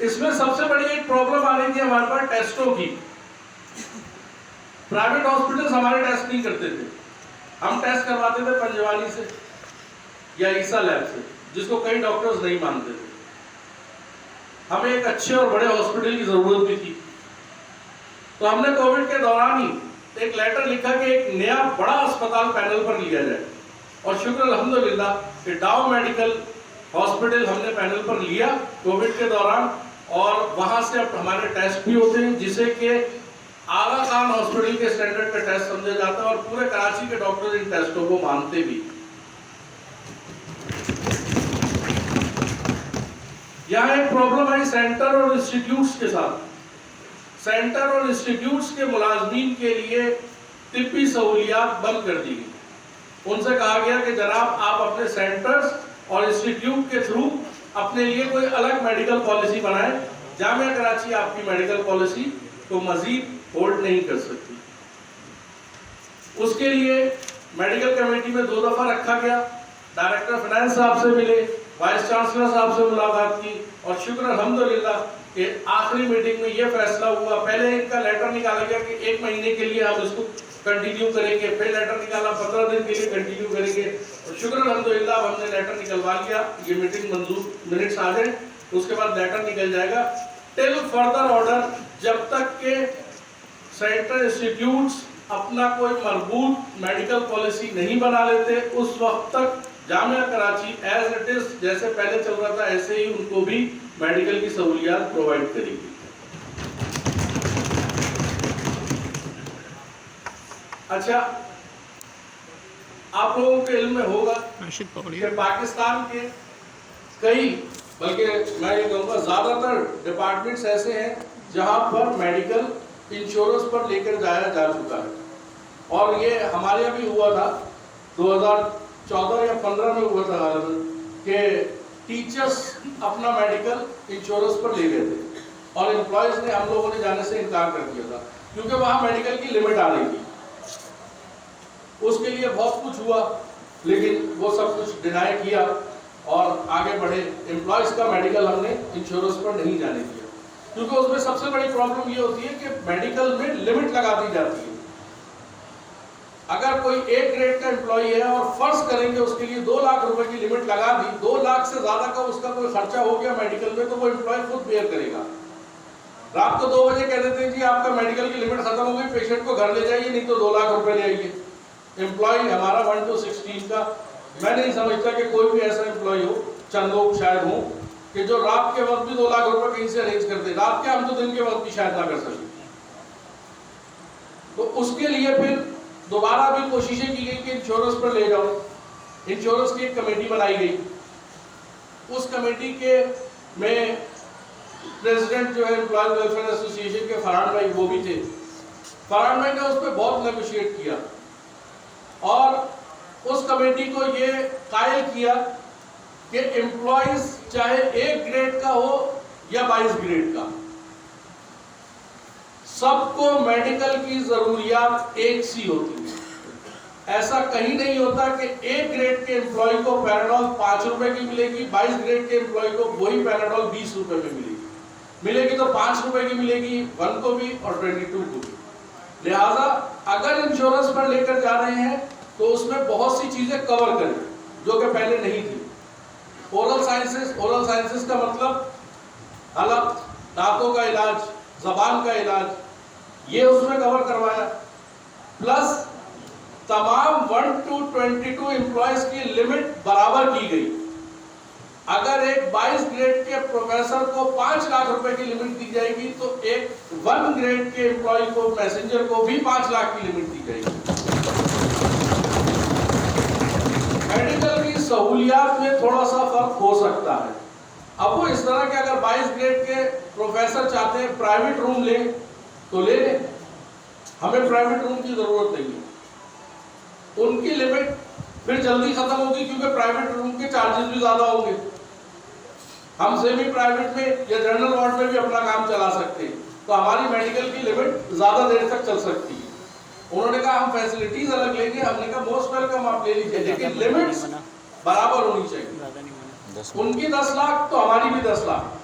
इसमें सबसे बड़ी एक प्रॉब्लम आ रही थी हमारे पास टेस्टों की। प्राइवेट हॉस्पिटल्स हमारे टेस्ट नहीं करते थे, हम टेस्ट करवाते थे पंजवानी से या ईसा लैब से, जिसको कई डॉक्टर्स नहीं मानते थे। हमें एक अच्छे और बड़े हॉस्पिटल की जरूरत भी थी, तो हमने कोविड के दौरान ही एक लेटर लिखा कि एक नया बड़ा अस्पताल पैनल पर लिया जाए, और शुक्र अल्हम्दुलिल्लाह कि डाउ मेडिकल हॉस्पिटल हमने पैनल पर लिया कोविड के दौरान, और वहां से अब हमारे टेस्ट भी होते हैं जिसे कि आगा खान हॉस्पिटल के स्टैंडर्ड का टेस्ट समझा जाता है, और पूरे कराची के डॉक्टर इन टेस्टों को मानते भी। यहाँ एक प्रॉब्लम आई सेंटर और इंस्टीट्यूट्स के साथ। सेंटर और इंस्टीट्यूट्स के मुलाजमीन के लिए तिब्बी सहूलियात बंद कर दी गई। उनसे कहा गया कि जनाब आप अपने सेंटर्स और इंस्टीट्यूट के थ्रू अपने लिए कोई अलग मेडिकल पॉलिसी बनाएं। जामिया कराची आपकी मेडिकल पॉलिसी को मजीद होल्ड नहीं कर सकती। उसके लिए मेडिकल कमेटी में 2 दफा रखा गया, डायरेक्टर फाइनेंस साहब से मिले, वाइस चांसलर साहब से मुलाकात की, और शुक्र अल्हम्दुलिल्लाह कि आखिरी मीटिंग में यह फैसला हुआ। पहले इनका लेटर निकाला गया कि 1 महीने के लिए हम इसको कंटिन्यू करेंगे, फिर लेटर निकाला 15 दिन के लिए कंटिन्यू करेंगे, और शुक्र अल्हम्दुलिल्लाह हमने लेटर निकलवा लिया। ये मीटिंग मंजूर मिनट्स आ गए, उसके बाद लेटर निकल जाएगा टिल फर्दर ऑर्डर, जब तक के सेंट्रल इंस्टीट्यूट्स अपना कोई मजबूत मेडिकल पॉलिसी नहीं बना लेते, उस वक्त तक Jamia Karachi as it is जैसे पहले चल रहा था ऐसे ही उनको भी मेडिकल की सहूलियात प्रोवाइड करेगी। अच्छा, आप लोगों के इल्म में होगा कि पाकिस्तान के कई, बल्कि मैं ये कहूँगा ज्यादातर डिपार्टमेंट्स ऐसे हैं जहां पर मेडिकल इंश्योरेंस पर लेकर जाया जा चुका है, और ये हमारे यहाँ भी हुआ था 2014 या 15 में हुआ था कि टीचर्स अपना मेडिकल इंश्योरेंस पर ले गए थे, और एम्प्लॉयज ने, हम लोगों ने जाने से इनकार कर दिया था क्योंकि वहां मेडिकल की लिमिट आ रही थी। उसके लिए बहुत कुछ हुआ, लेकिन वो सब कुछ डिनाई किया और आगे बढ़े। एम्प्लॉयज का मेडिकल हमने इंश्योरेंस पर नहीं जाने दिया, क्योंकि उसमें सबसे बड़ी प्रॉब्लम ये होती है कि मेडिकल में लिमिट लगा दी जाती है। अगर कोई A ग्रेड का एम्प्लॉय है और फर्ज करेंगे उसके लिए 2 लाख रुपए की लिमिट लगा दी, 2 लाख से ज्यादा का उसका कोई खर्चा हो गया मेडिकल में, तो वो एम्प्लॉय खुद बेयर करेगा। रात को 2 बजे कह देते हैं जी आपका मेडिकल की लिमिट खत्म हो गई, पेशेंट को घर ले जाइए, नहीं तो 2 लाख रुपए ले आइए। एम्प्लॉय हमारा 1 to 16 का, मैं नहीं समझता कि कोई भी ऐसा एम्प्लॉय हो, चंद लोग शायद हो, कि जो रात के वक्त भी 2 लाख रुपए कहीं से अरेंज कर दे। रात के, हम तो दिन के वक्त भी शायद ना कर सके। तो उसके लिए फिर दोबारा भी कोशिशें की गई कि इंश्योरेंस पर ले जाओ। इंश्योरेंस की एक कमेटी बनाई गई, उस कमेटी के में प्रेसिडेंट जो है एम्प्लॉय वेलफेयर एसोसिएशन के फरहान भाई, वो भी थे। फरहान भाई ने उस पर बहुत नेगोशिएट किया और उस कमेटी को ये कायल किया कि एम्प्लॉयज चाहे 1 ग्रेड का हो या 22 ग्रेड का, सबको मेडिकल की जरूरियात एक सी होती है। ऐसा कहीं नहीं होता कि 1 ग्रेड के एम्प्लॉय को पैराडोल 5 रुपए की मिलेगी, 22 ग्रेड के एम्प्लॉय को वही पैराडोल 20 रुपए में मिलेगी तो 5 रुपए की मिलेगी 1 को भी और 22 को भी। लिहाजा अगर इंश्योरेंस पर लेकर जा रहे हैं तो उसमें बहुत सी चीजें कवर करें जो कि पहले नहीं थी। ओरल साइंसेस का मतलब हलक, दांतों का इलाज, जबान का इलाज, ये उसमें कवर करवाया। प्लस तमाम 1 to 22 एम्प्लॉयज की लिमिट बराबर की गई। अगर एक 22 ग्रेड के प्रोफेसर को 5 लाख रुपए की लिमिट दी जाएगी तो एक 1 ग्रेड के एम्प्लॉय को, मैसेंजर को भी 5 लाख की लिमिट दी जाएगी। मेडिकल की सहूलियात में थोड़ा सा फर्क हो सकता है। अब वो इस तरह के, अगर 22 ग्रेड के प्रोफेसर चाहते हैं प्राइवेट रूम लें तो ले लें, हमें प्राइवेट रूम की जरूरत नहीं है। उनकी लिमिट फिर जल्दी खत्म होगी क्योंकि प्राइवेट रूम के चार्जेस भी ज्यादा होंगे। हम सेमी प्राइवेट में या जनरल वार्ड में भी अपना काम चला सकते हैं, तो हमारी मेडिकल की लिमिट ज्यादा देर तक चल सकती है। उन्होंने कहा हम फैसिलिटीज अलग लेंगे, हमने कहा मोस्ट वेलकम आप ले लीजिए, लेकिन लिमिट्स बराबर होनी चाहिए। उनकी 10 लाख तो हमारी भी 10 लाख।